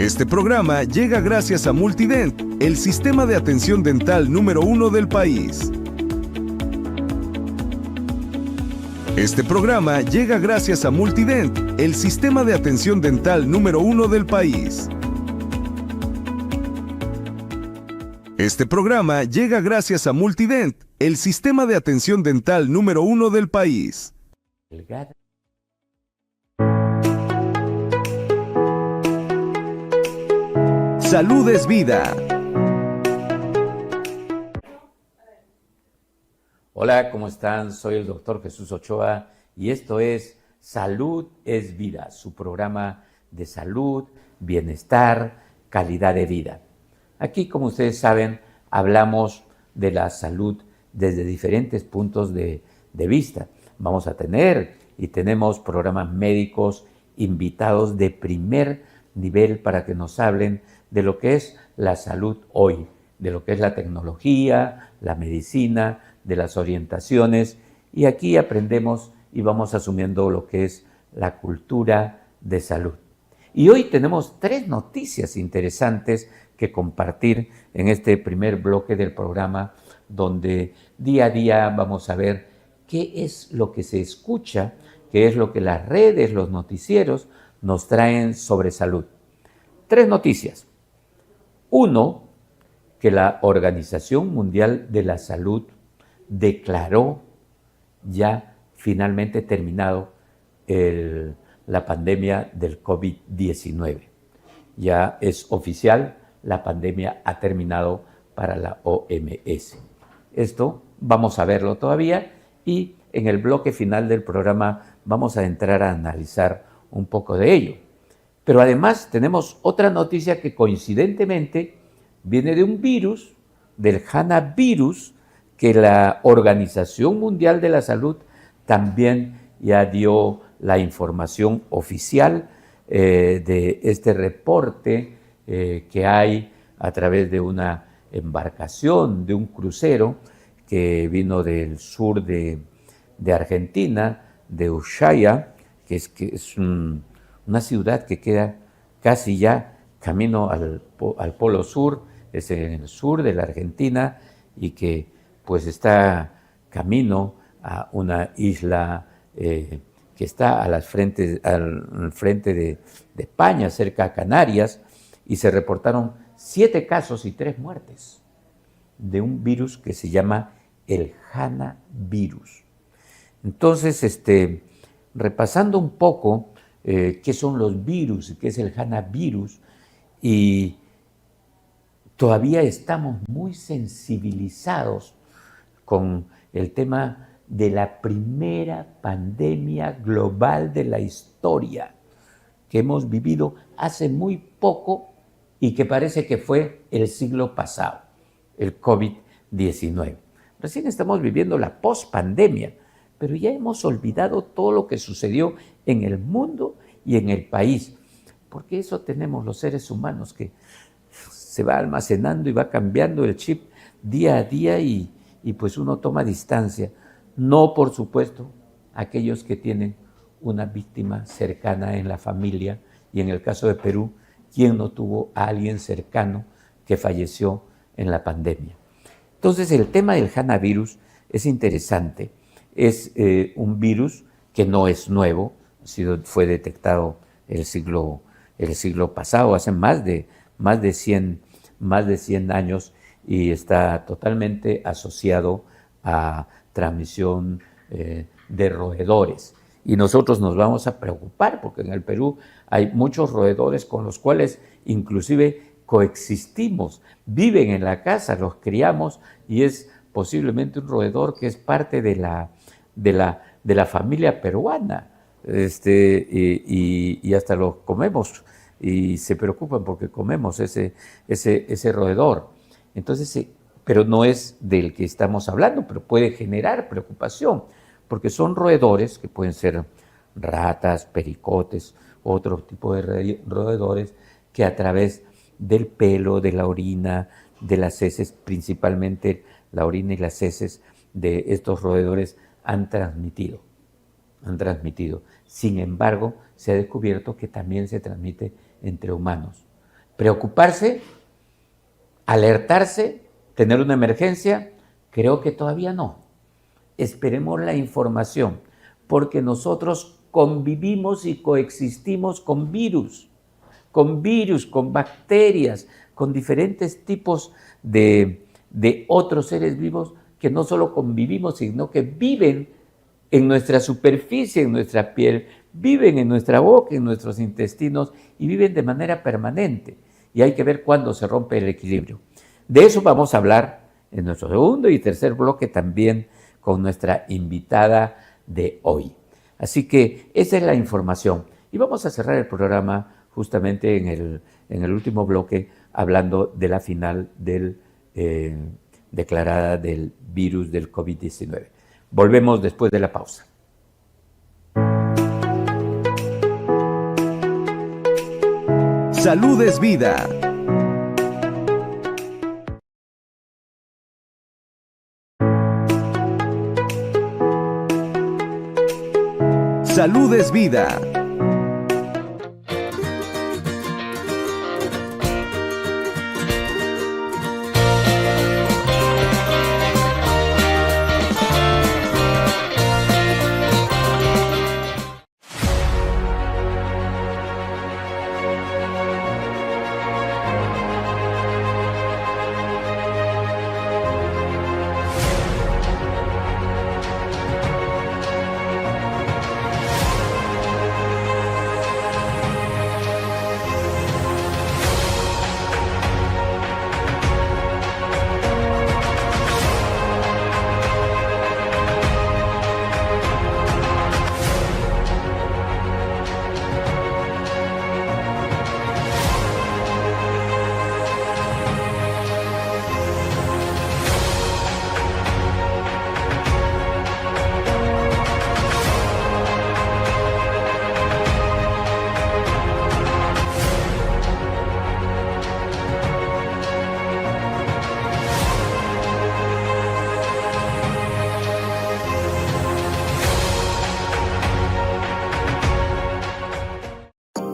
Este programa llega gracias a Multident, el sistema de atención dental número 1 del país. Este programa llega gracias a Multident, el sistema de atención dental número 1 del país. Este programa llega gracias a Multident, el sistema de atención dental número 1 del país. Salud es vida. Hola, ¿cómo están? Soy el doctor Jesús Ochoa y esto es Salud es Vida, su programa de salud, bienestar, calidad de vida. Aquí, como ustedes saben, hablamos de la salud desde diferentes puntos de vista. Vamos a tener y tenemos programas médicos invitados de primer nivel para que nos hablen de lo que es la salud hoy, de lo que es la tecnología, la medicina, de las orientaciones, y aquí aprendemos y vamos asumiendo lo que es la cultura de salud. Y hoy tenemos 3 noticias interesantes que compartir en este primer bloque del programa, donde día a día vamos a ver qué es lo que se escucha, qué es lo que las redes, los noticieros nos traen sobre salud. 3 noticias. 1, que la Organización Mundial de la Salud declaró ya finalmente terminado la pandemia del COVID-19. Ya es oficial, la pandemia ha terminado para la OMS. Esto vamos a verlo todavía y en el bloque final del programa vamos a entrar a analizar un poco de ello. Pero además tenemos otra noticia que coincidentemente viene de un virus, del hanavirus, que la Organización Mundial de la Salud también ya dio la información oficial de este reporte que hay a través de una embarcación, de un crucero que vino del sur de Argentina, de Ushuaia, que es una ciudad que queda casi ya camino al Polo Sur, es en el sur de la Argentina y que pues está camino a una isla que está al frente de España, cerca a Canarias, y se reportaron 7 casos y 3 muertes de un virus que se llama el hanavirus. Entonces, repasando un poco qué son los virus, qué es el hanavirus, y todavía estamos muy sensibilizados con el tema de la primera pandemia global de la historia que hemos vivido hace muy poco y que parece que fue el siglo pasado, el COVID-19. Recién estamos viviendo la pospandemia, pero ya hemos olvidado todo lo que sucedió en el mundo y en el país, porque eso tenemos los seres humanos, que se va almacenando y va cambiando el chip día a día y pues uno toma distancia. No, por supuesto, aquellos que tienen una víctima cercana en la familia, y en el caso de Perú, ¿quién no tuvo a alguien cercano que falleció en la pandemia? Entonces, el tema del hanavirus es interesante. Es un virus que no es nuevo, fue detectado el siglo pasado, hace más de 100 años, y está totalmente asociado a transmisión de roedores. Y nosotros nos vamos a preocupar porque en el Perú hay muchos roedores con los cuales inclusive coexistimos, viven en la casa, los criamos, y es posiblemente un roedor que es parte de la familia peruana, y hasta lo comemos y se preocupan porque comemos ese roedor. Entonces, pero no es del que estamos hablando, pero puede generar preocupación, porque son roedores que pueden ser ratas, pericotes, otro tipo de roedores que a través del pelo, de la orina, de las heces, principalmente la orina y las heces de estos roedores han transmitido. Sin embargo, se ha descubierto que también se transmite entre humanos. ¿Preocuparse? ¿Alertarse? ¿Tener una emergencia? Creo que todavía no. Esperemos la información, porque nosotros convivimos y coexistimos con virus, con bacterias, con diferentes tipos de otros seres vivos que no solo convivimos, sino que viven en nuestra superficie, en nuestra piel, viven en nuestra boca, en nuestros intestinos y viven de manera permanente. Y hay que ver cuándo se rompe el equilibrio. De eso vamos a hablar en nuestro segundo y tercer bloque también con nuestra invitada de hoy. Así que esa es la información. Y vamos a cerrar el programa justamente en el último bloque hablando de la final declarada del virus del COVID-19. Volvemos después de la pausa. Salud es vida. Salud es vida.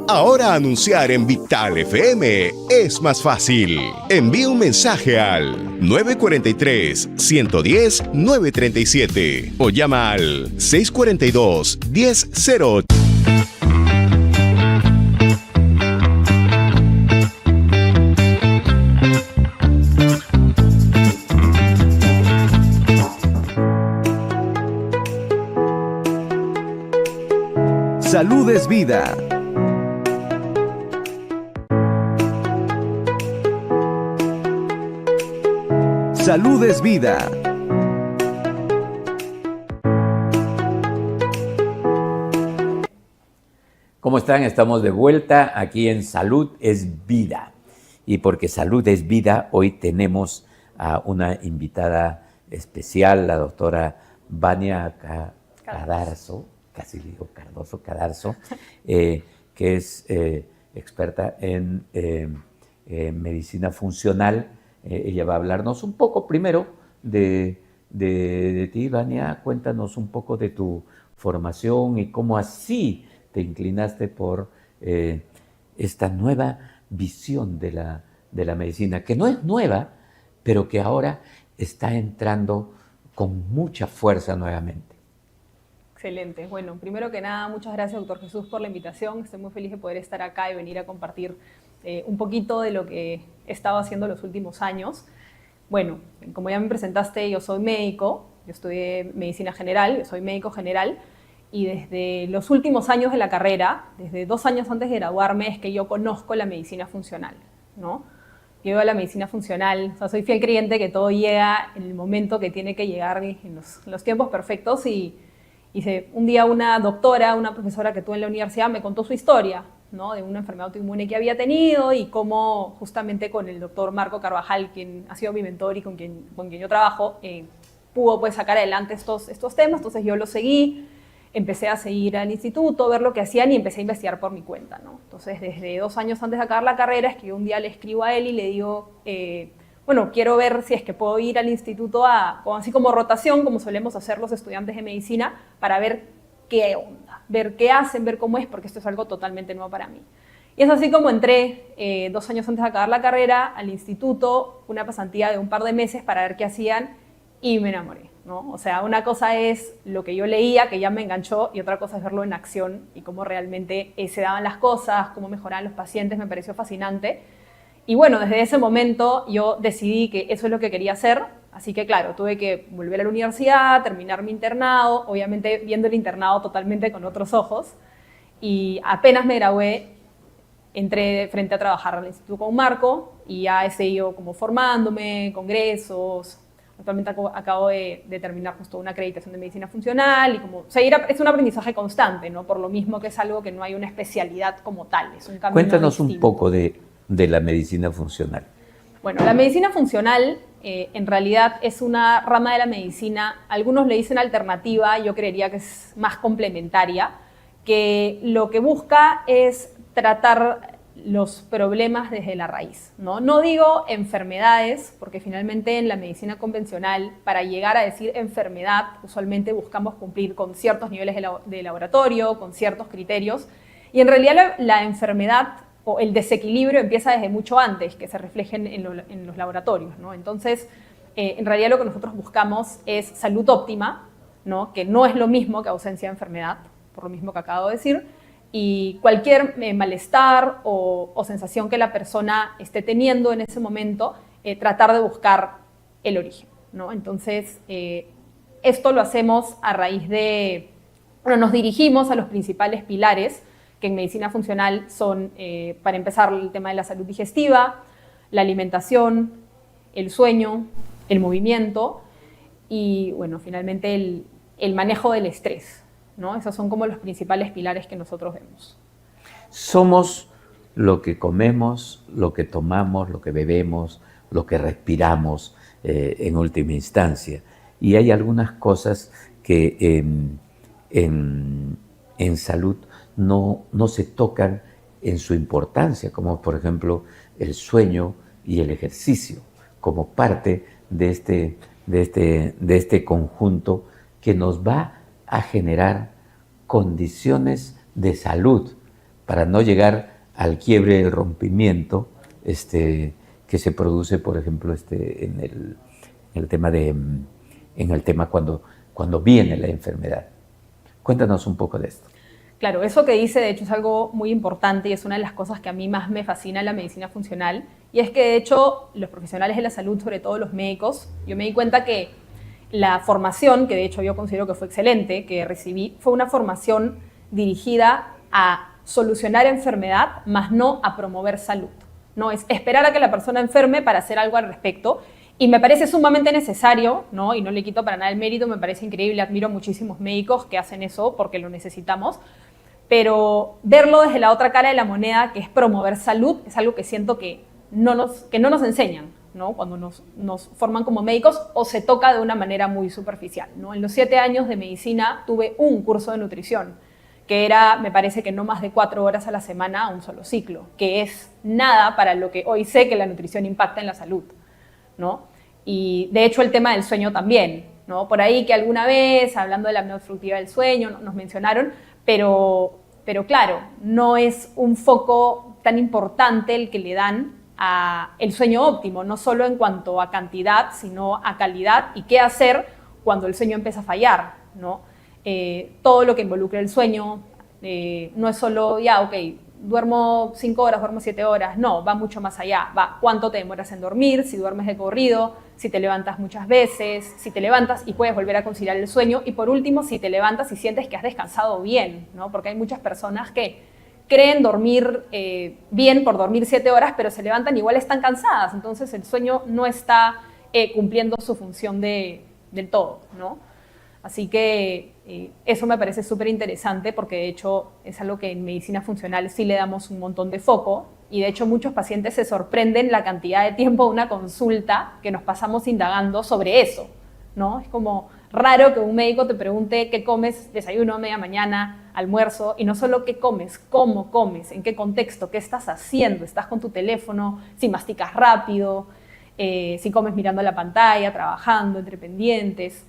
Ahora anunciar en Vital FM es más fácil. Envía un mensaje al 943-110-937 o llama al 642-1008. Salud es vida. Salud es vida. ¿Cómo están? Estamos de vuelta aquí en Salud es Vida. Y porque Salud es Vida, hoy tenemos a una invitada especial, la doctora Vania Cadarzo, casi digo Cardoso, Cadarzo, que es experta en medicina funcional. Ella va a hablarnos un poco primero de ti, Vania. Cuéntanos un poco de tu formación y cómo así te inclinaste por esta nueva visión de la medicina, que no es nueva, pero que ahora está entrando con mucha fuerza nuevamente. Excelente. Bueno, primero que nada, muchas gracias, doctor Jesús, por la invitación. Estoy muy feliz de poder estar acá y venir a compartir un poquito de lo que he estado haciendo los últimos años. Bueno, como ya me presentaste, yo soy médico, yo estudié medicina general, yo soy médico general, y desde los últimos años de la carrera, desde 2 años antes de graduarme, es que yo conozco la medicina funcional, ¿no? Yo a la medicina funcional, o sea, soy fiel creyente que todo llega en el momento que tiene que llegar, en los tiempos perfectos, y un día una doctora, una profesora que tuve en la universidad me contó su historia, ¿no? De una enfermedad autoinmune que había tenido y cómo justamente con el doctor Marco Carvajal, quien ha sido mi mentor y con quien yo trabajo, pudo pues sacar adelante estos temas. Entonces yo lo seguí, empecé a seguir al instituto, ver lo que hacían y empecé a investigar por mi cuenta, ¿no? Entonces desde 2 años antes de acabar la carrera es que yo un día le escribo a él y le digo, bueno, quiero ver si es que puedo ir al instituto así como rotación, como solemos hacer los estudiantes de medicina, para ver qué onda, ver qué hacen, ver cómo es, porque esto es algo totalmente nuevo para mí. Y es así como entré 2 años antes de acabar la carrera al instituto, una pasantía de un par de meses para ver qué hacían y me enamoré, ¿no? O sea, una cosa es lo que yo leía, que ya me enganchó, y otra cosa es verlo en acción y cómo realmente se daban las cosas, cómo mejoraban los pacientes, me pareció fascinante. Y bueno, desde ese momento yo decidí que eso es lo que quería hacer, así que claro, tuve que volver a la universidad, terminar mi internado, obviamente viendo el internado totalmente con otros ojos, y apenas me gradué, entré frente a trabajar al Instituto con Marco y ya he seguido como formándome, congresos. Actualmente acabo de terminar justo una acreditación de medicina funcional y como seguir, es un aprendizaje constante, ¿no? Por lo mismo que es algo que no hay una especialidad como tal, es un camino Cuéntanos distinto. un poco de la medicina funcional. Bueno, la medicina funcional en realidad es una rama de la medicina, algunos le dicen alternativa, yo creería que es más complementaria, que lo que busca es tratar los problemas desde la raíz, ¿no? No digo enfermedades, porque finalmente en la medicina convencional, para llegar a decir enfermedad, usualmente buscamos cumplir con ciertos niveles de laboratorio, con ciertos criterios, y en realidad la enfermedad o el desequilibrio empieza desde mucho antes, que se reflejen en los laboratorios, ¿no? Entonces, en realidad lo que nosotros buscamos es salud óptima, ¿no? Que no es lo mismo que ausencia de enfermedad, por lo mismo que acabo de decir, y cualquier malestar o sensación que la persona esté teniendo en ese momento, tratar de buscar el origen, ¿no? Entonces, esto lo hacemos a raíz de, bueno, nos dirigimos a los principales pilares que en medicina funcional son, para empezar, el tema de la salud digestiva, la alimentación, el sueño, el movimiento y, bueno, finalmente el manejo del estrés, ¿no? Esos son como los principales pilares que nosotros vemos. Somos lo que comemos, lo que tomamos, lo que bebemos, lo que respiramos en última instancia. Y hay algunas cosas que en salud no se tocan en su importancia, como por ejemplo el sueño y el ejercicio, como parte de este conjunto que nos va a generar condiciones de salud para no llegar al quiebre, el rompimiento que se produce, por ejemplo, en el tema cuando viene la enfermedad. Cuéntanos un poco de esto. Claro, eso que dice de hecho es algo muy importante y es una de las cosas que a mí más me fascina en la medicina funcional, y es que de hecho los profesionales de la salud, sobre todo los médicos, yo me di cuenta que la formación, que de hecho yo considero que fue excelente, que recibí, fue una formación dirigida a solucionar enfermedad, más no a promover salud. No es esperar a que la persona enferme para hacer algo al respecto, y me parece sumamente necesario, ¿no? Y no le quito para nada el mérito, me parece increíble, admiro a muchísimos médicos que hacen eso porque lo necesitamos, pero verlo desde la otra cara de la moneda, que es promover salud, es algo que siento que no nos enseñan, ¿no? Cuando nos forman como médicos, o se toca de una manera muy superficial, ¿no? En los 7 años de medicina tuve un curso de nutrición, que era, me parece que no más de 4 horas a la semana, un solo ciclo, que es nada para lo que hoy sé que la nutrición impacta en la salud, ¿no? Y de hecho el tema del sueño también, ¿no? Por ahí que alguna vez, hablando de la apnea obstructiva del sueño, nos mencionaron, pero claro, no es un foco tan importante el que le dan a el sueño óptimo, no solo en cuanto a cantidad, sino a calidad y qué hacer cuando el sueño empieza a fallar, ¿no? Todo lo que involucra el sueño, no es solo, ya, ok, duermo 5 horas, duermo 7 horas, no, va mucho más allá, va cuánto te demoras en dormir, si duermes de corrido, si te levantas muchas veces, si te levantas y puedes volver a conciliar el sueño, y por último, si te levantas y sientes que has descansado bien, ¿no? Porque hay muchas personas que creen dormir bien por dormir 7 horas, pero se levantan igual están cansadas, entonces el sueño no está cumpliendo su función del todo, ¿no? Así que eso me parece súper interesante porque de hecho es algo que en medicina funcional sí le damos un montón de foco, y de hecho muchos pacientes se sorprenden la cantidad de tiempo de una consulta que nos pasamos indagando sobre eso, ¿no? Es como raro que un médico te pregunte qué comes, desayuno, media mañana, almuerzo, y no solo qué comes, cómo comes, en qué contexto, qué estás haciendo, estás con tu teléfono, si masticas rápido, si comes mirando la pantalla, trabajando, entre pendientes.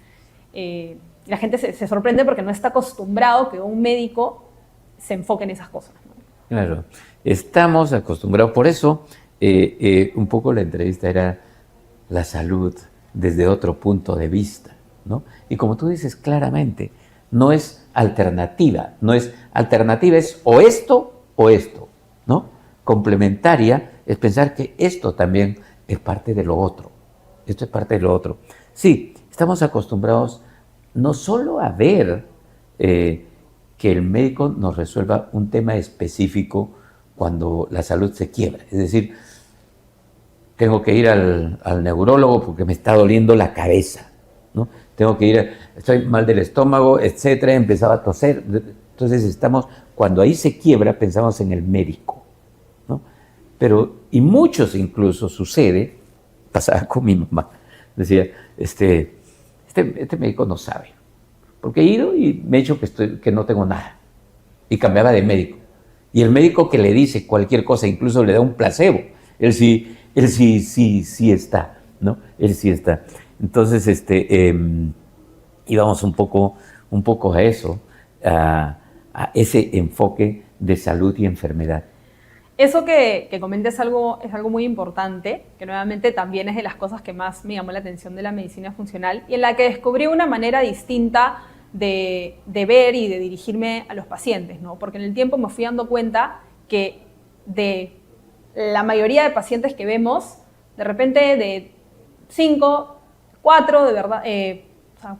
La gente se sorprende porque no está acostumbrado que un médico se enfoque en esas cosas, ¿no? Claro. Estamos acostumbrados, por eso un poco la entrevista era la salud desde otro punto de vista, ¿no? Y como tú dices claramente, no es alternativa, es o esto, ¿no? Complementaria es pensar que esto también es parte de lo otro, esto es parte de lo otro. Sí, estamos acostumbrados no solo a ver que el médico nos resuelva un tema específico cuando la salud se quiebra, es decir, tengo que ir al neurólogo porque me está doliendo la cabeza, ¿no? Tengo que ir, estoy mal del estómago, etcétera, empezaba a toser. Entonces cuando ahí se quiebra, pensamos en el médico, ¿no? Pero, y muchos incluso sucede, pasaba con mi mamá, decía, este médico no sabe, porque he ido y me he dicho que no tengo nada, y cambiaba de médico. Y el médico que le dice cualquier cosa, incluso le da un placebo, él sí está, ¿no? Él sí está. Entonces, íbamos un poco a eso, a ese enfoque de salud y enfermedad. Eso que comenté es algo muy importante, que nuevamente también es de las cosas que más me llamó la atención de la medicina funcional y en la que descubrí una manera distinta de ver y de dirigirme a los pacientes, ¿no? Porque en el tiempo me fui dando cuenta que de la mayoría de pacientes que vemos, de repente de 5, 4, de verdad, o sea,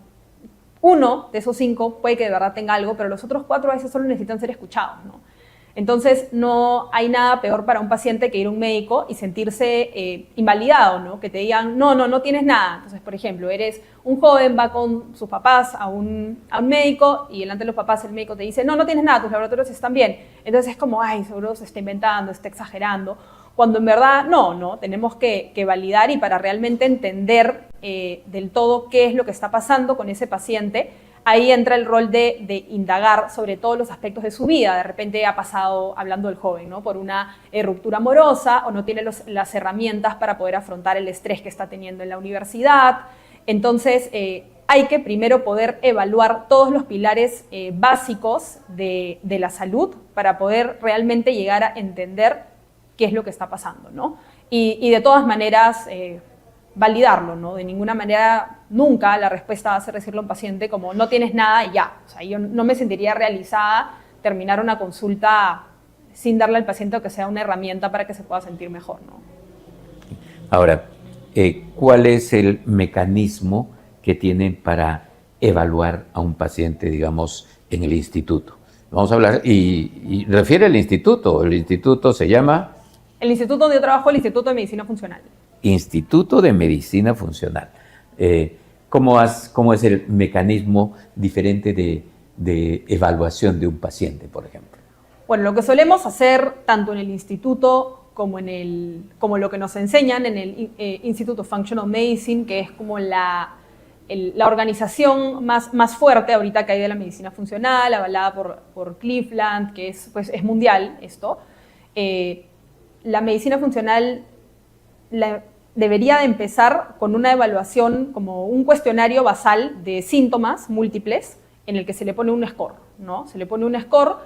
uno de esos 5 puede que de verdad tenga algo, pero los otros 4 a veces solo necesitan ser escuchados, ¿no? Entonces, no hay nada peor para un paciente que ir a un médico y sentirse invalidado, ¿no? Que te digan, no tienes nada. Entonces, por ejemplo, eres un joven, va con sus papás a un médico y delante de los papás el médico te dice, no tienes nada, tus laboratorios están bien. Entonces es como, ay, seguro se está inventando, está exagerando. Cuando en verdad, no, tenemos que validar y para realmente entender del todo qué es lo que está pasando con ese paciente, ahí entra el rol de indagar sobre todos los aspectos de su vida. De repente ha pasado, hablando del joven, ¿no? Por una ruptura amorosa o no tiene las herramientas para poder afrontar el estrés que está teniendo en la universidad. Entonces, hay que primero poder evaluar todos los pilares básicos de la salud para poder realmente llegar a entender qué es lo que está pasando, ¿no? Y de todas maneras, validarlo, ¿no? De ninguna manera, nunca la respuesta va a ser decirle a un paciente como no tienes nada y ya. O sea, yo no me sentiría realizada terminar una consulta sin darle al paciente o que sea una herramienta para que se pueda sentir mejor, ¿no? Ahora, ¿cuál es el mecanismo que tienen para evaluar a un paciente, digamos, en el instituto? Vamos a hablar, y refiere al instituto. El instituto se llama... El instituto donde yo trabajo, el Instituto de Medicina Funcional. Instituto de Medicina Funcional. ¿Cómo es el mecanismo diferente de evaluación de un paciente, por ejemplo? Bueno, lo que solemos hacer tanto en el instituto como lo que nos enseñan en el Institute of Functional Medicine, que es como la organización más fuerte ahorita que hay de la medicina funcional, avalada por Cleveland, que es mundial esto. La medicina funcional debería de empezar con una evaluación, como un cuestionario basal de síntomas múltiples en el que se le pone un score, ¿no? Se le pone un score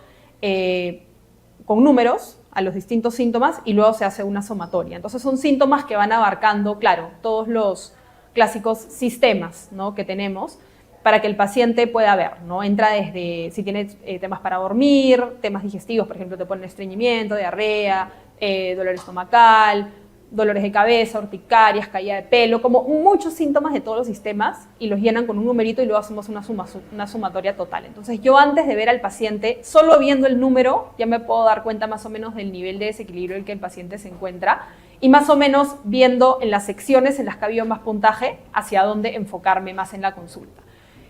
con números a los distintos síntomas y luego se hace una sumatoria. Entonces son síntomas que van abarcando, claro, todos los clásicos sistemas, ¿no? Que tenemos para que el paciente pueda ver, ¿no? Entra desde si tiene temas para dormir, temas digestivos, por ejemplo, te ponen estreñimiento, diarrea, dolor estomacal, dolores de cabeza, urticarias, caída de pelo, como muchos síntomas de todos los sistemas y los llenan con un numerito y luego hacemos una sumatoria total. Entonces yo antes de ver al paciente, solo viendo el número, ya me puedo dar cuenta más o menos del nivel de desequilibrio en el que el paciente se encuentra y más o menos viendo en las secciones en las que ha habido más puntaje hacia dónde enfocarme más en la consulta.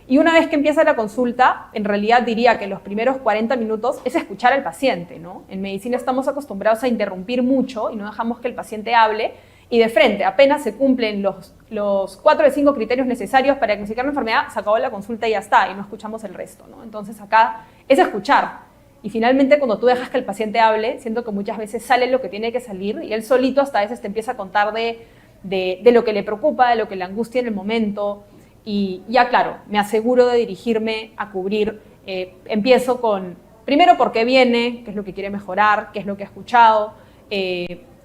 Y una vez que empieza la consulta, en realidad diría que los primeros 40 minutos es escuchar al paciente, ¿no? En medicina estamos acostumbrados a interrumpir mucho y no dejamos que el paciente hable y de frente, apenas se cumplen los 4 de 5 criterios necesarios para diagnosticar la enfermedad, se acabó la consulta y ya está, y no escuchamos el resto, ¿no? Entonces acá es escuchar. Y finalmente cuando tú dejas que el paciente hable, siento que muchas veces sale lo que tiene que salir y él solito hasta a veces te empieza a contar de lo que le preocupa, de lo que le angustia en el momento. Y ya claro, me aseguro de dirigirme a cubrir, empiezo con primero por qué viene, qué es lo que quiere mejorar, qué es lo que ha escuchado.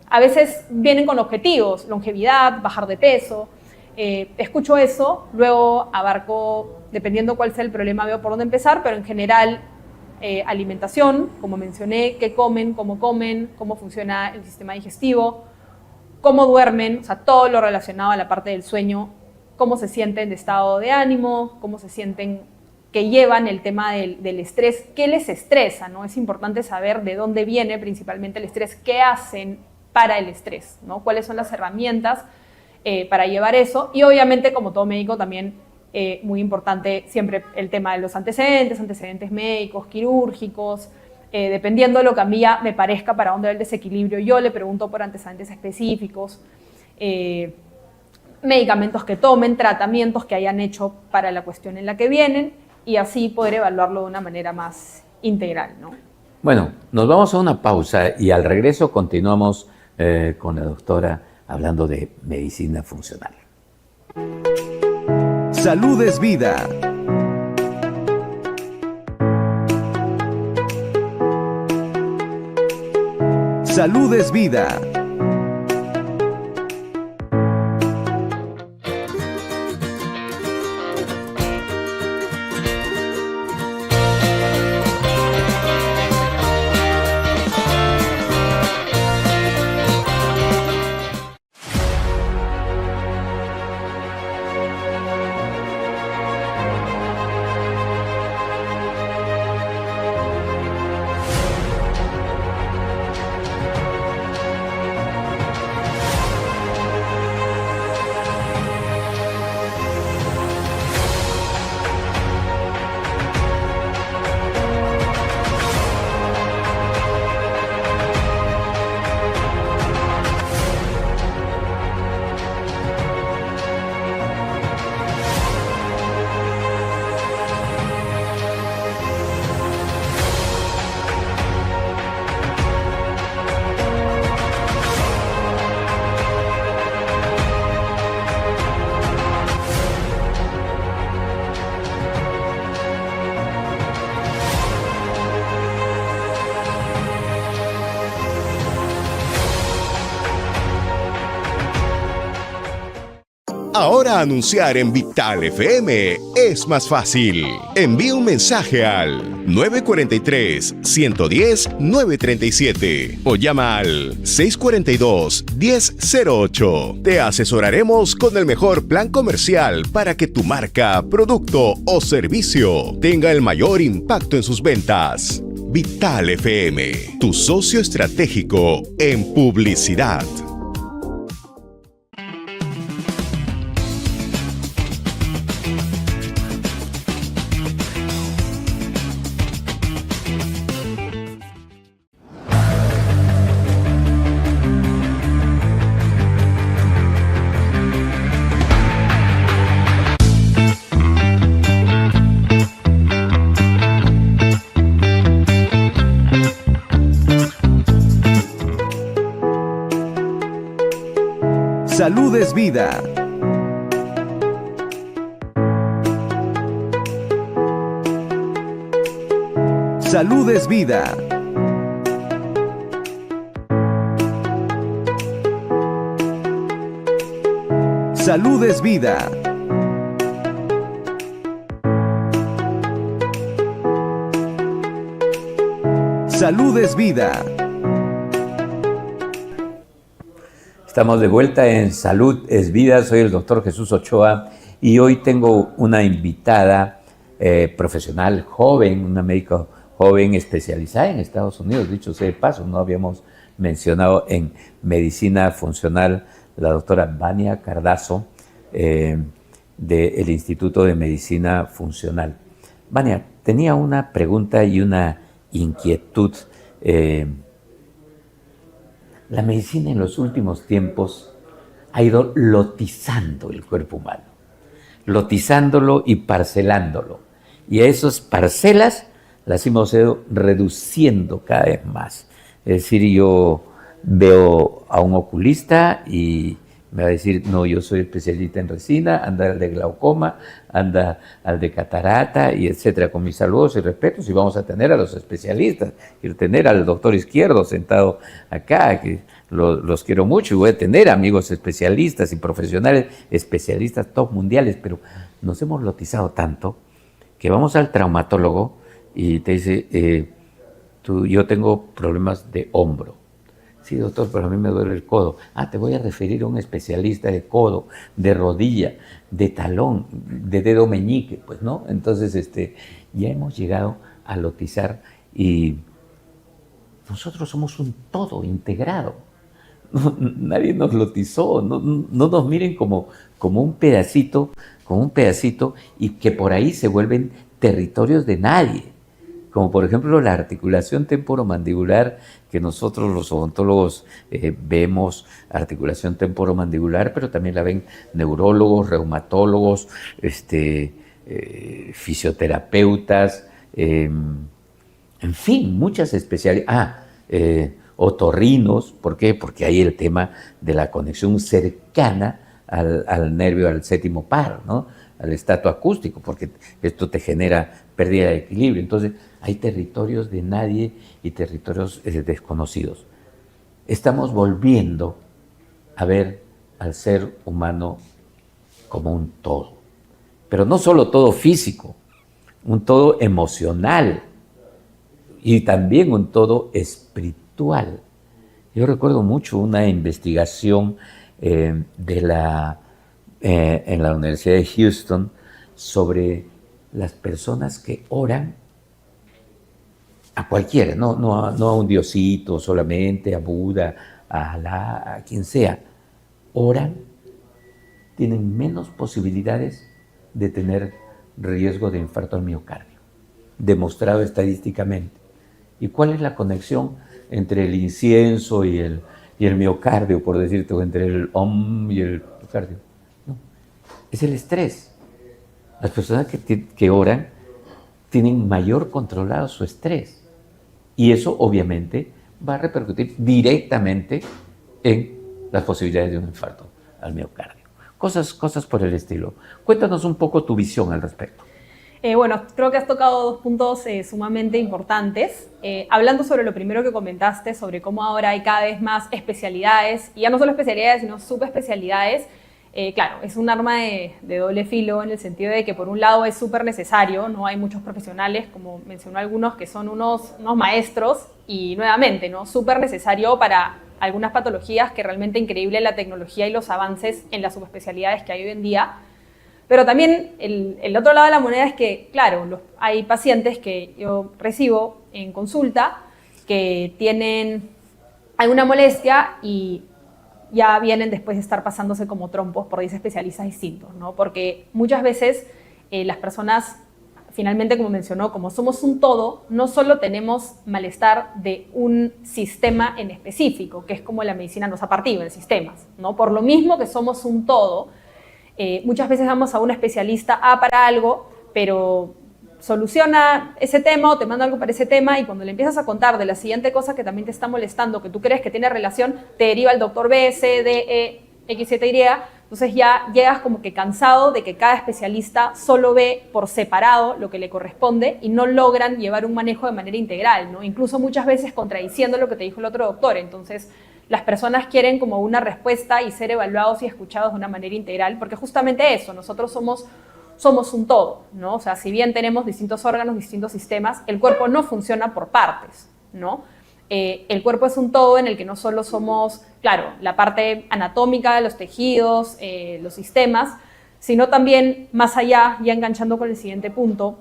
A veces vienen con objetivos, longevidad, bajar de peso. Escucho eso, luego abarco, dependiendo cuál sea el problema, veo por dónde empezar, pero en general alimentación, como mencioné, qué comen, cómo funciona el sistema digestivo, cómo duermen, o sea, todo lo relacionado a la parte del sueño, cómo se sienten de estado de ánimo, cómo se sienten que llevan el tema del estrés, qué les estresa, ¿no? Es importante saber de dónde viene principalmente el estrés, qué hacen para el estrés, ¿no? Cuáles son las herramientas para llevar eso. Y obviamente, como todo médico, también muy importante siempre el tema de los antecedentes médicos, quirúrgicos. Dependiendo de lo que a mí ya me parezca para dónde va el desequilibrio, yo le pregunto por antecedentes específicos, medicamentos que tomen, tratamientos que hayan hecho para la cuestión en la que vienen, y así poder evaluarlo de una manera más integral, ¿no? Bueno, nos vamos a una pausa y al regreso continuamos con la doctora hablando de medicina funcional. Salud es vida. Salud es vida. Ahora anunciar en Vital FM es más fácil. Envía un mensaje al 943-110-937 o llama al 642-1008. Te asesoraremos con el mejor plan comercial para que tu marca, producto o servicio tenga el mayor impacto en sus ventas. Vital FM, tu socio estratégico en publicidad. Salud es vida. Salud es vida. Salud es vida. Salud es vida. Estamos de vuelta en Salud es Vida. Soy el doctor Jesús Ochoa y hoy tengo una invitada profesional joven, una médica joven especializada en Estados Unidos, dicho sea de paso, no habíamos mencionado en medicina funcional, la doctora Vania Cardazo del Instituto de Medicina Funcional. Vania, tenía una pregunta y una inquietud. La medicina en los últimos tiempos ha ido lotizando el cuerpo humano, lotizándolo y parcelándolo. Y a esas parcelas las hemos ido reduciendo cada vez más. Es decir, yo veo a un oculista y Me va a decir, no, yo soy especialista en resina, anda al de glaucoma, anda al de catarata, y etcétera. Con mis saludos y respetos, y vamos a tener a los especialistas, y tener al doctor Izquierdo sentado acá, que los quiero mucho, y voy a tener amigos especialistas y profesionales especialistas top mundiales, pero nos hemos lotizado tanto que vamos al traumatólogo y te dice, yo tengo problemas de hombro. Sí, doctor, pero a mí me duele el codo. Te voy a referir a un especialista de codo, de rodilla, de talón, de dedo meñique, pues, ¿no? Entonces, ya hemos llegado a lotizar y nosotros somos un todo integrado. No, nadie nos lotizó, no nos miren como un pedacito, y que por ahí se vuelven territorios de nadie. Como por ejemplo la articulación temporomandibular, que nosotros los odontólogos vemos articulación temporomandibular, pero también la ven neurólogos, reumatólogos, fisioterapeutas, en fin, muchas especialidades. Otorrinos, ¿por qué? Porque hay el tema de la conexión cercana al nervio, al séptimo par, ¿no? Al estato acústico, porque esto te genera pérdida de equilibrio. Entonces, hay territorios de nadie y territorios desconocidos. Estamos volviendo a ver al ser humano como un todo, pero no solo todo físico, un todo emocional y también un todo espiritual. Yo recuerdo mucho una investigación en la Universidad de Houston sobre las personas que oran a cualquiera, no a un diosito solamente, a Buda, a Alá, a quien sea. Oran, tienen menos posibilidades de tener riesgo de infarto al miocardio, demostrado estadísticamente. ¿Y cuál es la conexión entre el incienso y el miocardio, por decirte, o entre el Om y el miocardio? No, es el estrés. Las personas que oran tienen mayor controlado su estrés, y eso obviamente va a repercutir directamente en las posibilidades de un infarto al miocardio. Cosas por el estilo. Cuéntanos un poco tu visión al respecto. Bueno, creo que has tocado dos puntos sumamente importantes. Hablando sobre lo primero que comentaste, sobre cómo ahora hay cada vez más especialidades, y ya no solo especialidades, sino subespecialidades. Claro, es un arma de doble filo, en el sentido de que por un lado es súper necesario, ¿no? Hay muchos profesionales, como mencionó algunos, que son unos maestros, y nuevamente, ¿no? Súper necesario para algunas patologías, que realmente increíble la tecnología y los avances en las subespecialidades que hay hoy en día. Pero también el otro lado de la moneda es que, claro, hay pacientes que yo recibo en consulta que tienen alguna molestia y ya vienen después de estar pasándose como trompos por 10 especialistas distintos, ¿no? Porque muchas veces las personas, finalmente, como mencionó, como somos un todo, no solo tenemos malestar de un sistema en específico, que es como la medicina nos ha partido en sistemas, ¿no? Por lo mismo que somos un todo, muchas veces vamos a un especialista para algo, pero soluciona ese tema o te manda algo para ese tema, y cuando le empiezas a contar de la siguiente cosa que también te está molestando, que tú crees que tiene relación, te deriva el doctor B, C, D, E, X, Z, Y. Entonces ya llegas como que cansado de que cada especialista solo ve por separado lo que le corresponde y no logran llevar un manejo de manera integral, ¿no? Incluso muchas veces contradiciendo lo que te dijo el otro doctor. Entonces las personas quieren como una respuesta y ser evaluados y escuchados de una manera integral, porque justamente eso, nosotros somos un todo, ¿no? O sea, si bien tenemos distintos órganos, distintos sistemas, el cuerpo no funciona por partes, ¿no? El cuerpo es un todo en el que no solo somos, claro, la parte anatómica, los tejidos, los sistemas, sino también más allá, ya enganchando con el siguiente punto,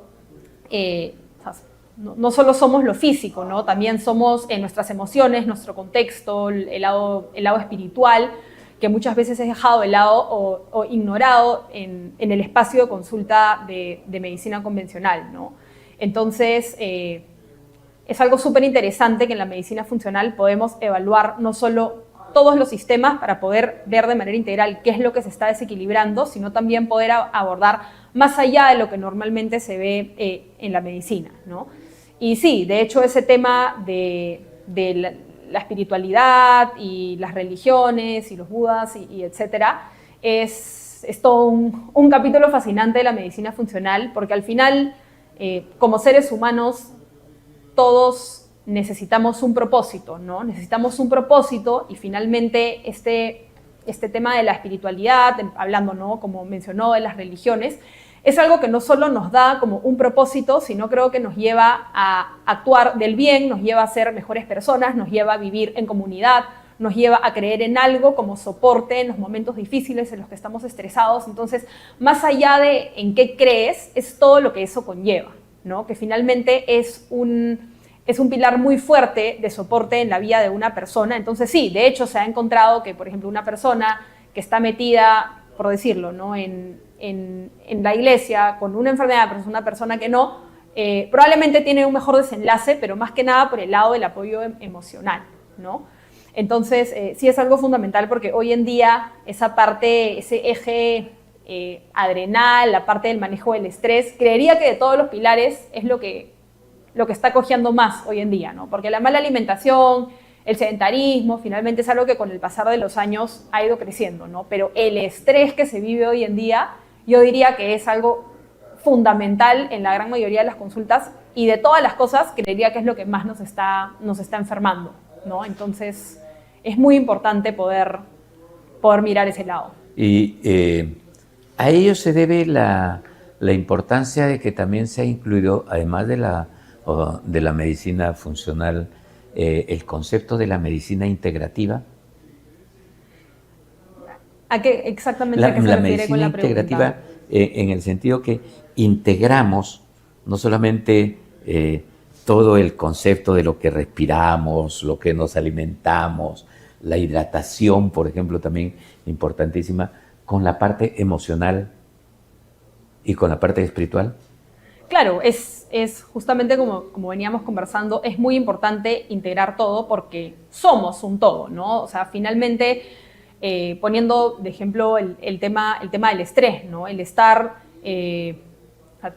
no solo somos lo físico, ¿no? También somos nuestras emociones, nuestro contexto, el lado espiritual, que muchas veces es dejado de lado o ignorado en el espacio de consulta de medicina convencional, ¿no? Entonces, es algo súper interesante que en la medicina funcional podemos evaluar no solo todos los sistemas para poder ver de manera integral qué es lo que se está desequilibrando, sino también poder abordar más allá de lo que normalmente se ve en la medicina, ¿no? Y sí, de hecho ese tema de la espiritualidad y las religiones y los budas y etcétera, es todo un capítulo fascinante de la medicina funcional, porque al final, como seres humanos, todos necesitamos un propósito, ¿no? Necesitamos un propósito, y finalmente este tema de la espiritualidad, hablando, ¿no?, como mencionó, de las religiones, es algo que no solo nos da como un propósito, sino creo que nos lleva a actuar del bien, nos lleva a ser mejores personas, nos lleva a vivir en comunidad, nos lleva a creer en algo como soporte en los momentos difíciles en los que estamos estresados. Entonces, más allá de en qué crees, es todo lo que eso conlleva, ¿no? Que finalmente es un pilar muy fuerte de soporte en la vida de una persona. Entonces, sí, de hecho se ha encontrado que, por ejemplo, una persona que está metida, por decirlo, ¿no?, en la iglesia con una enfermedad, pero es una persona que no, probablemente tiene un mejor desenlace, pero más que nada por el lado del apoyo emocional, ¿no? Entonces, sí es algo fundamental, porque hoy en día esa parte, ese eje adrenal, la parte del manejo del estrés, creería que de todos los pilares es lo que está cojeando más hoy en día, ¿no? Porque la mala alimentación, el sedentarismo, finalmente es algo que con el pasar de los años ha ido creciendo, ¿no? Pero el estrés que se vive hoy en día, yo diría que es algo fundamental en la gran mayoría de las consultas, y de todas las cosas, creería que es lo que más nos está enfermando, ¿no? Entonces, es muy importante poder mirar ese lado. Y a ello se debe la importancia de que también se ha incluido, además de la medicina funcional, el concepto de la medicina integrativa. ¿A qué exactamente a qué se refiere con la pregunta? La medicina integrativa, en el sentido que integramos no solamente todo el concepto de lo que respiramos, lo que nos alimentamos, la hidratación, por ejemplo, también importantísima, con la parte emocional y con la parte espiritual. Claro, es justamente como veníamos conversando, es muy importante integrar todo, porque somos un todo, ¿no? O sea, finalmente, poniendo de ejemplo el tema del estrés, ¿no? El estar,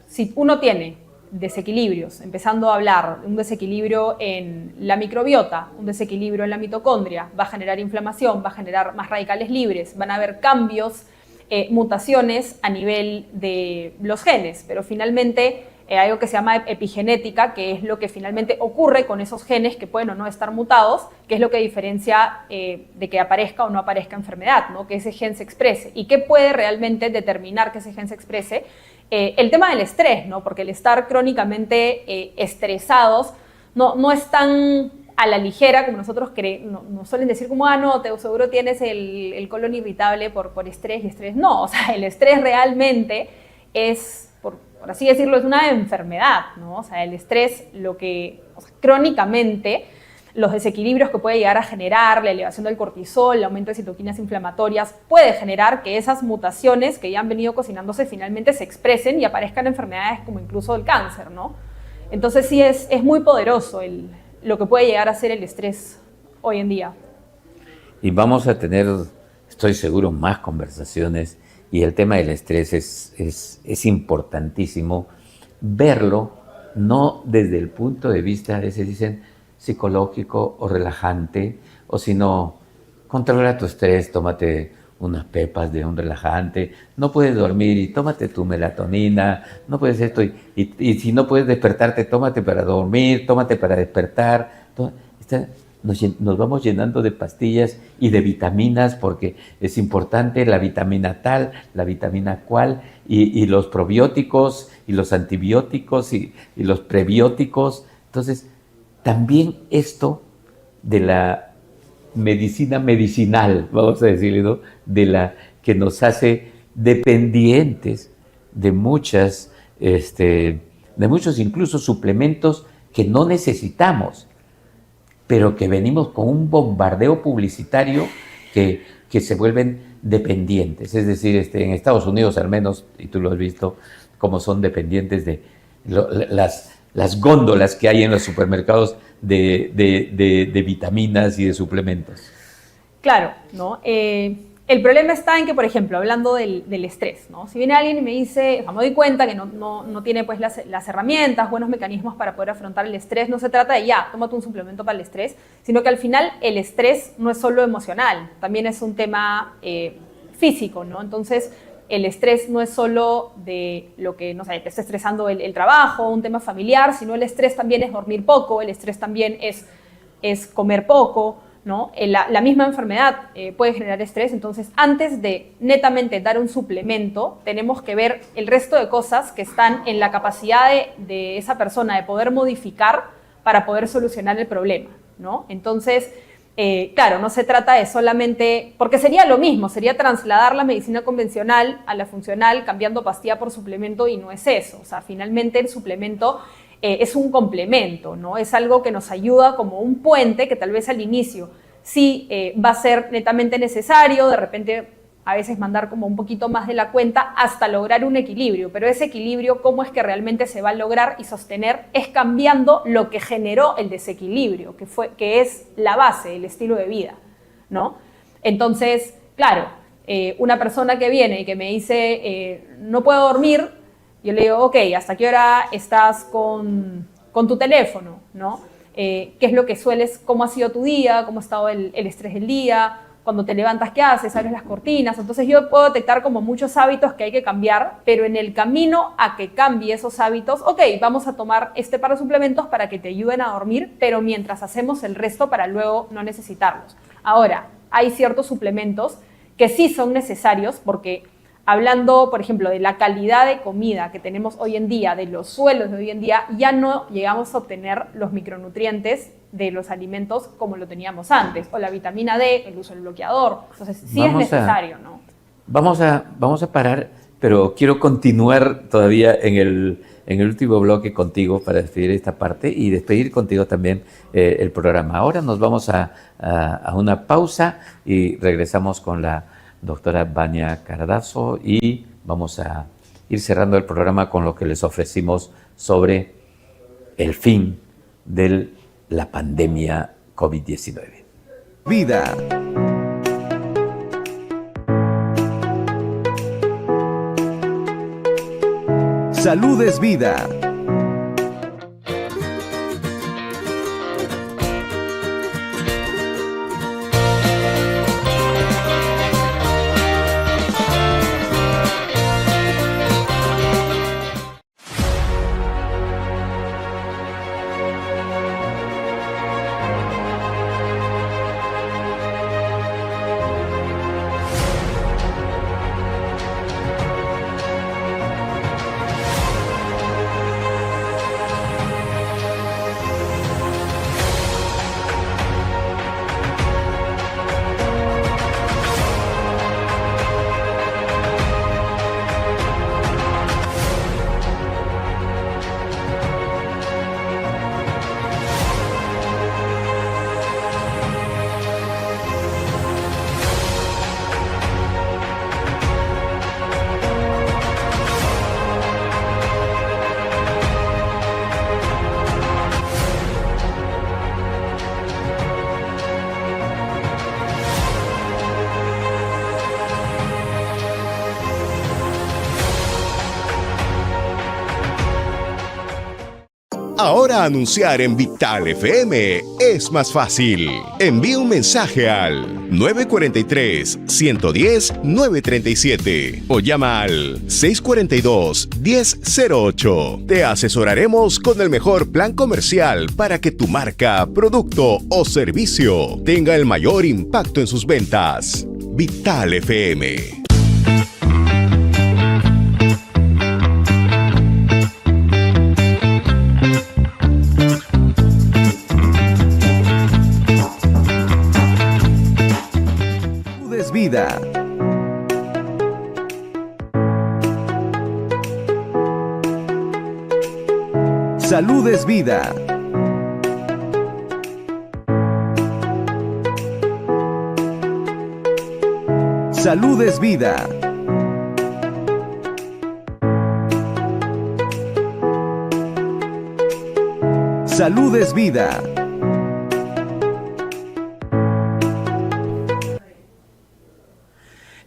si uno tiene desequilibrios, empezando a hablar de un desequilibrio en la microbiota, un desequilibrio en la mitocondria, va a generar inflamación, va a generar más radicales libres, van a haber cambios, mutaciones a nivel de los genes, pero finalmente hay algo que se llama epigenética, que es lo que finalmente ocurre con esos genes que pueden o no estar mutados, que es lo que diferencia de que aparezca o no aparezca enfermedad, ¿no? Que ese gen se exprese. ¿Y qué puede realmente determinar que ese gen se exprese? El tema del estrés, ¿no? Porque el estar crónicamente estresados no es tan a la ligera como nosotros nos suelen decir, como, no, seguro tienes el colon irritable por estrés y estrés. No, o sea, el estrés realmente es, por así decirlo, es una enfermedad, ¿no? O sea, el estrés, crónicamente, los desequilibrios que puede llegar a generar, la elevación del cortisol, el aumento de citoquinas inflamatorias, puede generar que esas mutaciones que ya han venido cocinándose finalmente se expresen y aparezcan enfermedades como incluso el cáncer, ¿no? Entonces sí es muy poderoso lo que puede llegar a ser el estrés hoy en día. Y vamos a tener, estoy seguro, más conversaciones, y el tema del estrés es importantísimo verlo, no desde el punto de vista, a veces dicen, psicológico o relajante, o si no, controla tu estrés, tómate unas pepas de un relajante, no puedes dormir y tómate tu melatonina, no puedes esto, y si no puedes despertarte, tómate para dormir, tómate para despertar. Nos vamos llenando de pastillas y de vitaminas, porque es importante la vitamina tal, la vitamina cual, y los probióticos y los antibióticos y los prebióticos. Entonces, también esto de la medicina medicinal, vamos a decirlo, ¿no? De la que nos hace dependientes de muchos incluso suplementos que no necesitamos, pero que venimos con un bombardeo publicitario que se vuelven dependientes. Es decir, en Estados Unidos al menos, y tú lo has visto, como son dependientes de las góndolas que hay en los supermercados de vitaminas y de suplementos. Claro, ¿no? El problema está en que, por ejemplo, hablando del estrés, ¿no? Si viene alguien y me dice, o sea, me doy cuenta que no tiene pues, las herramientas, buenos mecanismos para poder afrontar el estrés, no se trata de ya, tómate un suplemento para el estrés, sino que al final el estrés no es solo emocional, también es un tema físico, ¿no? Entonces, el estrés no es solo de lo que, no sé, te está estresando el trabajo, un tema familiar, sino el estrés también es dormir poco, el estrés también es comer poco, ¿no? La misma enfermedad puede generar estrés, entonces antes de netamente dar un suplemento, tenemos que ver el resto de cosas que están en la capacidad de esa persona de poder modificar para poder solucionar el problema, ¿no? Entonces, claro, no se trata de solamente, porque sería lo mismo, sería trasladar la medicina convencional a la funcional cambiando pastilla por suplemento y no es eso, o sea, finalmente el suplemento es un complemento, ¿no? Es algo que nos ayuda como un puente que tal vez al inicio sí va a ser netamente necesario, de repente a veces mandar como un poquito más de la cuenta hasta lograr un equilibrio, pero ese equilibrio, ¿cómo es que realmente se va a lograr y sostener? Es cambiando lo que generó el desequilibrio, que es la base, el estilo de vida, ¿no? Entonces, claro, una persona que viene y que me dice no puedo dormir, yo le digo, ok, ¿hasta qué hora estás con tu teléfono? ¿No? ¿Qué es lo que sueles, cómo ha sido tu día, cómo ha estado el estrés del día? Cuando te levantas, ¿qué haces? ¿Abres las cortinas? Entonces yo puedo detectar como muchos hábitos que hay que cambiar, pero en el camino a que cambie esos hábitos, ok, vamos a tomar este par de suplementos para que te ayuden a dormir, pero mientras hacemos el resto para luego no necesitarlos. Ahora, hay ciertos suplementos que sí son necesarios porque hablando, por ejemplo, de la calidad de comida que tenemos hoy en día, de los suelos de hoy en día, ya no llegamos a obtener los micronutrientes de los alimentos como lo teníamos antes, o la vitamina D, el uso del bloqueador. Entonces, sí es necesario, ¿no? Vamos a parar, pero quiero continuar todavía en el último bloque contigo para despedir esta parte y despedir contigo también el programa. Ahora nos vamos a una pausa y regresamos con la doctora Vania Cardazo y vamos a ir cerrando el programa con lo que les ofrecimos sobre el fin de la pandemia COVID-19. Vida. Salud es vida. Ahora anunciar en Vital FM es más fácil. Envía un mensaje al 943-110-937 o llama al 642-1008. Te asesoraremos con el mejor plan comercial para que tu marca, producto o servicio tenga el mayor impacto en sus ventas. Vital FM. Vida. Salud es vida. Salud es vida. Salud es vida.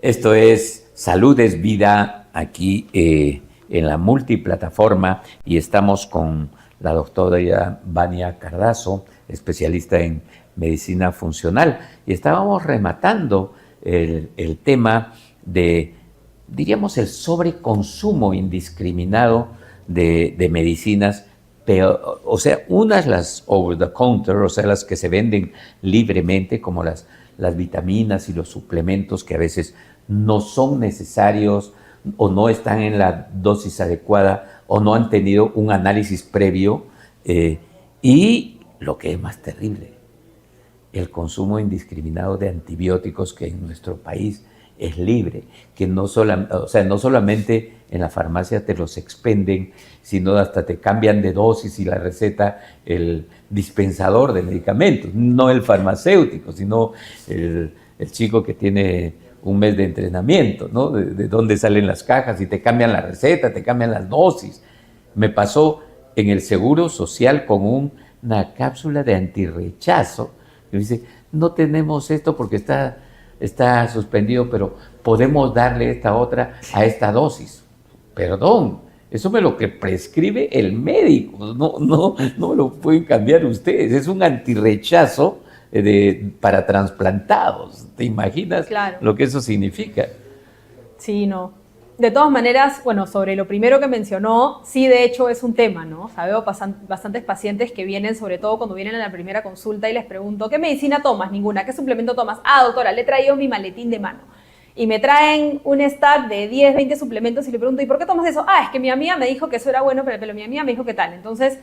Esto es Salud es Vida, aquí en la multiplataforma, y estamos con la doctora Vania Cardazo, especialista en medicina funcional, y estábamos rematando el tema de, diríamos, el sobreconsumo indiscriminado de medicinas, pero, o sea, unas las over the counter, o sea, las que se venden libremente, como las vitaminas y los suplementos que a veces no son necesarios o no están en la dosis adecuada o no han tenido un análisis previo, y lo que es más terrible, el consumo indiscriminado de antibióticos, que en nuestro país es libre, que no solamente en la farmacia te los expenden, sino hasta te cambian de dosis y la receta el dispensador de medicamentos, no el farmacéutico, sino el chico que tiene un mes de entrenamiento, ¿no? De dónde salen las cajas, y te cambian la receta, te cambian las dosis. Me pasó en el Seguro Social con una cápsula de antirrechazo, que dice, no tenemos esto porque está suspendido, pero podemos darle esta otra a esta dosis. Perdón, eso me lo que prescribe el médico, no me lo pueden cambiar ustedes. Es un antirrechazo para trasplantados. ¿Te imaginas lo que eso significa? Sí, no. De todas maneras, bueno, sobre lo primero que mencionó, sí, de hecho es un tema, ¿no? O sea, veo bastantes pacientes que vienen, sobre todo cuando vienen a la primera consulta, y les pregunto, ¿qué medicina tomas? Ninguna. ¿Qué suplemento tomas? Ah, doctora, le he traído mi maletín de mano. Y me traen un stack de 10, 20 suplementos y le pregunto, ¿y por qué tomas eso? Ah, es que mi amiga me dijo que eso era bueno para el pelo, mi amiga me dijo que tal. Entonces,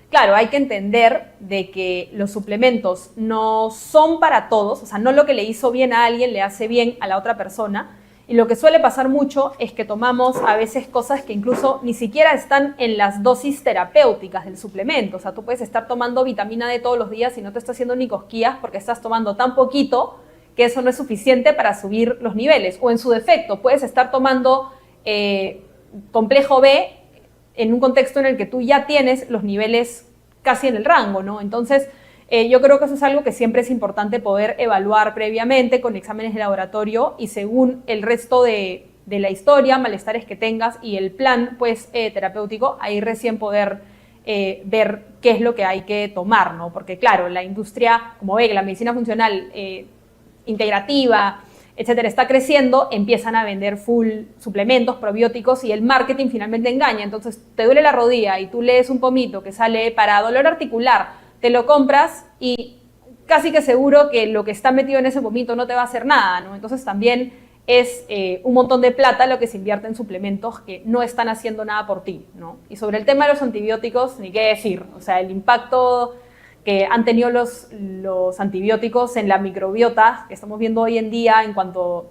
claro, hay que entender de que los suplementos no son para todos, o sea, no lo que le hizo bien a alguien le hace bien a la otra persona. Y lo que suele pasar mucho es que tomamos a veces cosas que incluso ni siquiera están en las dosis terapéuticas del suplemento. O sea, tú puedes estar tomando vitamina D todos los días y no te está haciendo ni cosquillas porque estás tomando tan poquito que eso no es suficiente para subir los niveles. O en su defecto, puedes estar tomando complejo B en un contexto en el que tú ya tienes los niveles casi en el rango, ¿no? Entonces, yo creo que eso es algo que siempre es importante poder evaluar previamente con exámenes de laboratorio, y según el resto de la historia, malestares que tengas y el plan pues, terapéutico, ahí recién poder ver qué es lo que hay que tomar, ¿no? Porque claro, la industria, como ve que la medicina funcional integrativa, etcétera, está creciendo, empiezan a vender full suplementos, probióticos, y el marketing finalmente engaña. Entonces, te duele la rodilla y tú lees un pomito que sale para dolor articular, te lo compras y casi que seguro que lo que está metido en ese pomito no te va a hacer nada, ¿no? Entonces también es un montón de plata lo que se invierte en suplementos que no están haciendo nada por ti, ¿no? Y sobre el tema de los antibióticos, ni qué decir, o sea, el impacto que han tenido los antibióticos en la microbiota que estamos viendo hoy en día en cuanto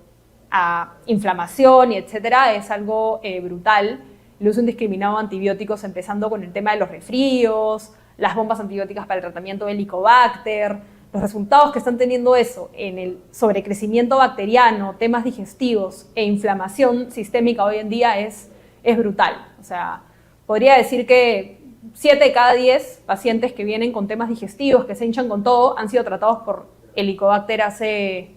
a inflamación y etcétera, es algo brutal. El uso indiscriminado de antibióticos, empezando con el tema de los resfríos, las bombas antibióticas para el tratamiento del Helicobacter, los resultados que están teniendo eso en el sobrecrecimiento bacteriano, temas digestivos e inflamación sistémica hoy en día es brutal. O sea, podría decir que 7 de cada 10 pacientes que vienen con temas digestivos, que se hinchan con todo, han sido tratados por Helicobacter hace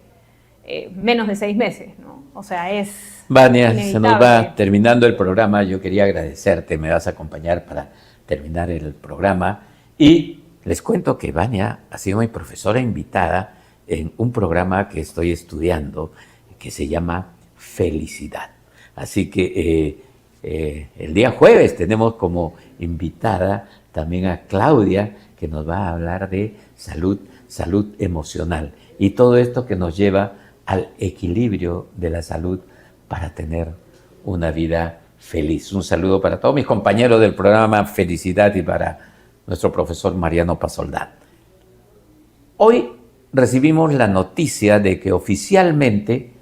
menos de 6 meses, ¿no? O sea, es Vania, inevitable. se nos va terminando el programa. Yo quería agradecerte, me vas a acompañar para terminar el programa. Y les cuento que Vania ha sido mi profesora invitada en un programa que estoy estudiando que se llama Felicidad. Así que el día jueves tenemos como invitada también a Claudia, que nos va a hablar de salud emocional, y todo esto que nos lleva al equilibrio de la salud para tener una vida feliz. Un saludo para todos mis compañeros del programa Felicidad y para nuestro profesor Mariano Pasoldán. Hoy recibimos la noticia de que oficialmente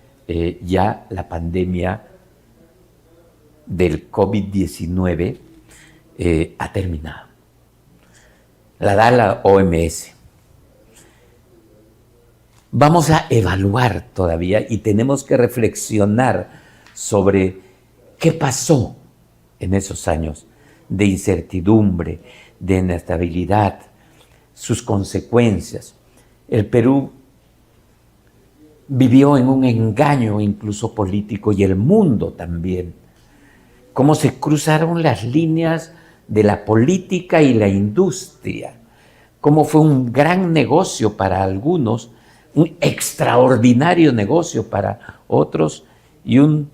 ya la pandemia del COVID-19 ha terminado. La da la OMS. Vamos a evaluar todavía y tenemos que reflexionar sobre qué pasó en esos años de incertidumbre, de inestabilidad, sus consecuencias. El Perú vivió en un engaño incluso político, y el mundo también. Cómo se cruzaron las líneas de la política y la industria. Cómo fue un gran negocio para algunos, un extraordinario negocio para otros, y un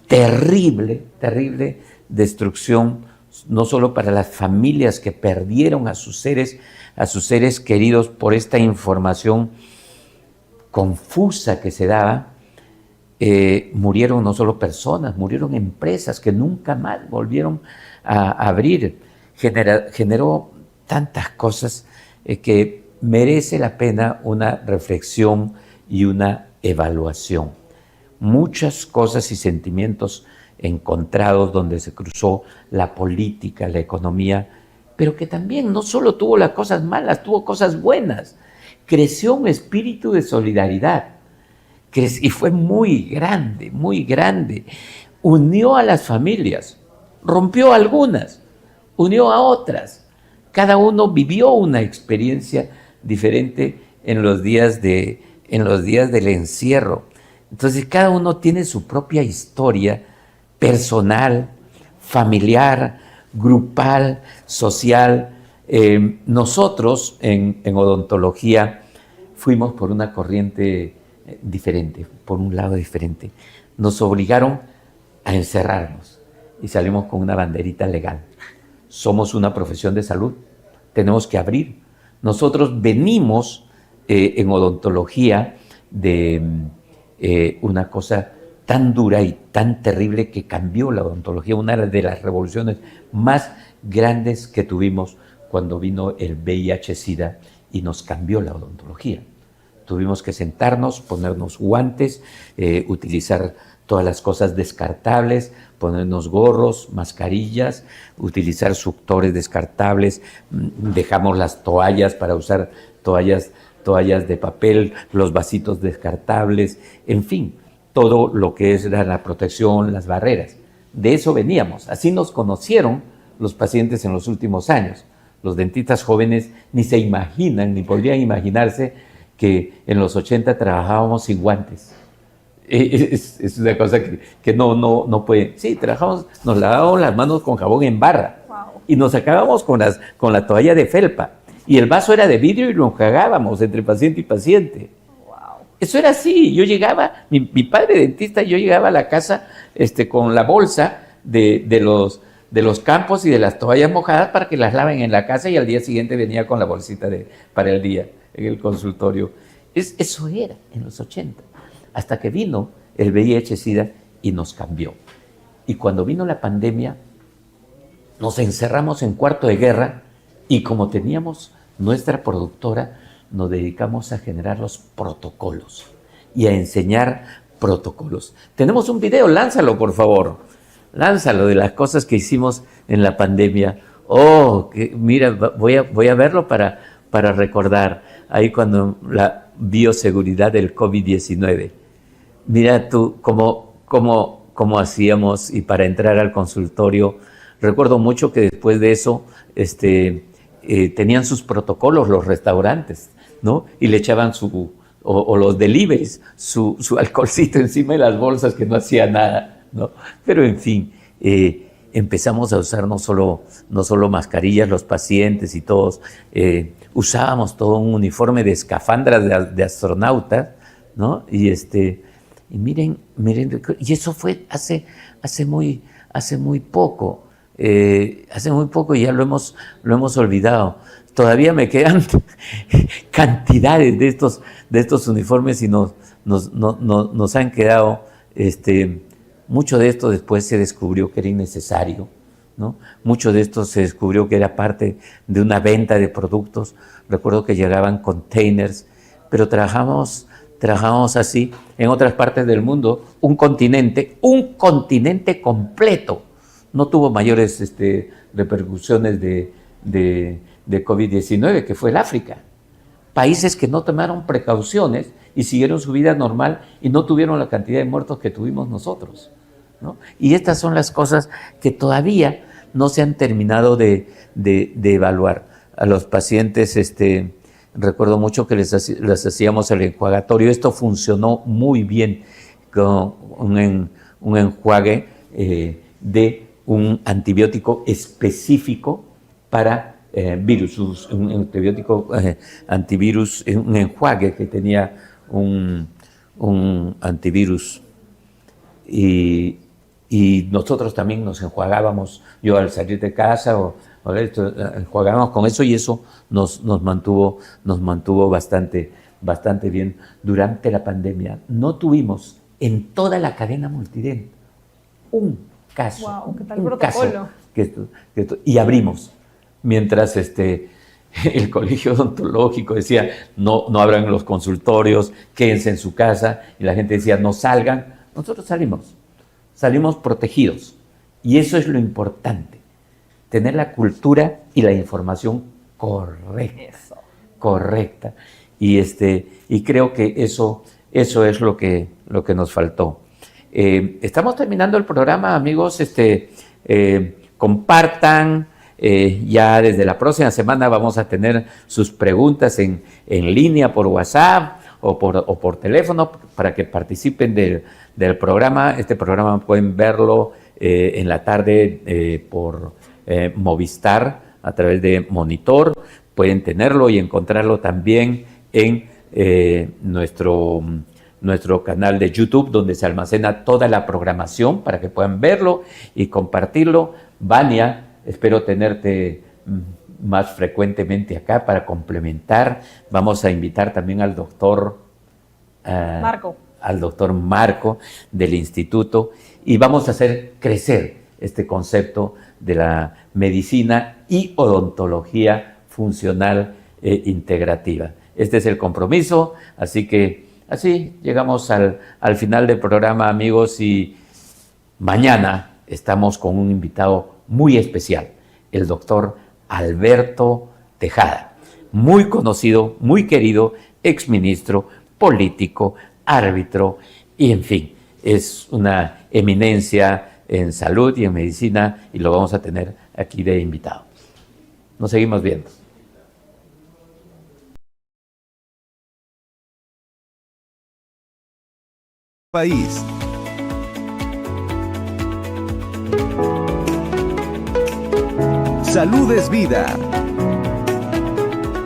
terrible destrucción, no solo para las familias que perdieron a sus seres queridos por esta información confusa que se daba. Murieron no solo personas, murieron empresas que nunca más volvieron a abrir. Generó tantas cosas que merece la pena una reflexión y una evaluación. Muchas cosas y sentimientos encontrados donde se cruzó la política, la economía, pero que también no solo tuvo las cosas malas, tuvo cosas buenas. Creció un espíritu de solidaridad y fue muy grande, muy grande. Unió a las familias, rompió algunas, unió a otras. Cada uno vivió una experiencia diferente en los días del encierro. Entonces cada uno tiene su propia historia personal, familiar, grupal, social. Nosotros en odontología fuimos por una corriente diferente, por un lado diferente. Nos obligaron a encerrarnos y salimos con una banderita legal. Somos una profesión de salud, tenemos que abrir. Nosotros venimos en odontología de una cosa tan dura y tan terrible que cambió la odontología, una de las revoluciones más grandes que tuvimos cuando vino el VIH-Sida y nos cambió la odontología. Tuvimos que sentarnos, ponernos guantes, utilizar todas las cosas descartables, ponernos gorros, mascarillas, utilizar suctores descartables, dejamos las toallas para usar toallas de papel, los vasitos descartables, en fin, todo lo que es la protección, las barreras. De eso veníamos, así nos conocieron los pacientes en los últimos años. Los dentistas jóvenes ni se imaginan, ni podrían imaginarse que en los 80 trabajábamos sin guantes. Es una cosa que no puede. Sí, trabajamos, nos lavábamos las manos con jabón en barra. Wow. Y nos sacábamos con la toalla de felpa. Y el vaso era de vidrio y nos cagábamos entre paciente y paciente. Wow. Eso era así. Yo llegaba, mi padre dentista, yo llegaba a la casa con la bolsa de los campos y de las toallas mojadas para que las laven en la casa, y al día siguiente venía con la bolsita para el día en el consultorio. Eso era en los 80. Hasta que vino el VIH-Sida y nos cambió. Y cuando vino la pandemia, nos encerramos en cuarto de guerra, y como teníamos nuestra productora, nos dedicamos a generar los protocolos y a enseñar protocolos. Tenemos un video, lánzalo por favor. Lánzalo, de las cosas que hicimos en la pandemia. Mira, voy a verlo para recordar. Ahí cuando la bioseguridad del COVID-19. Mira tú cómo hacíamos, y para entrar al consultorio, recuerdo mucho que después de eso tenían sus protocolos los restaurantes, ¿no? Y le echaban o los deliveries, su alcoholcito encima de las bolsas, que no hacía nada, ¿no? Pero en fin, empezamos a usar no solo mascarillas los pacientes y todos, usábamos todo un uniforme de escafandras de astronautas, ¿no? Y miren, y eso fue hace muy poco, y ya lo hemos olvidado. Todavía me quedan cantidades de estos uniformes, y nos han quedado, mucho de esto después se descubrió que era innecesario, ¿no? Mucho de esto se descubrió que era parte de una venta de productos. Recuerdo que llegaban containers, pero trabajamos así en otras partes del mundo. Un continente completo no tuvo mayores repercusiones de COVID-19, que fue el África. Países que no tomaron precauciones y siguieron su vida normal y no tuvieron la cantidad de muertos que tuvimos nosotros, ¿no? Y estas son las cosas que todavía no se han terminado de evaluar. A los pacientes recuerdo mucho que les hacíamos el enjuagatorio. Esto funcionó muy bien con un enjuague de un antibiótico específico para virus, un antibiótico antivirus, un enjuague que tenía un antivirus. Y nosotros también nos enjuagábamos, yo al salir de casa enjuagábamos con eso, y eso nos mantuvo bastante bien durante la pandemia. No tuvimos en toda la cadena Multident un caso. Wow, ¿qué tal el protocolo? Y abrimos. Mientras el colegio odontológico decía, no abran los consultorios, quédense en su casa, y la gente decía, no salgan, nosotros salimos protegidos. Y eso es lo importante, tener la cultura y la información correcta. Y creo que eso es lo que nos faltó. Estamos terminando el programa, amigos. Compartan. Ya desde la próxima semana vamos a tener sus preguntas en línea por WhatsApp o por teléfono para que participen del programa. Este programa pueden verlo en la tarde por Movistar a través de Monitor. Pueden tenerlo y encontrarlo también en nuestro canal de YouTube, donde se almacena toda la programación para que puedan verlo y compartirlo. Vania, espero tenerte más frecuentemente acá para complementar. Vamos a invitar también al doctor Marco del Instituto, y vamos a hacer crecer este concepto de la medicina y odontología funcional e integrativa. Este es el compromiso, así que así llegamos al final del programa, amigos, y mañana estamos con un invitado muy especial, el doctor Alberto Tejada, muy conocido, muy querido, exministro, político, árbitro, y en fin, es una eminencia en salud y en medicina, y lo vamos a tener aquí de invitado. Nos seguimos viendo. País. Salud es vida.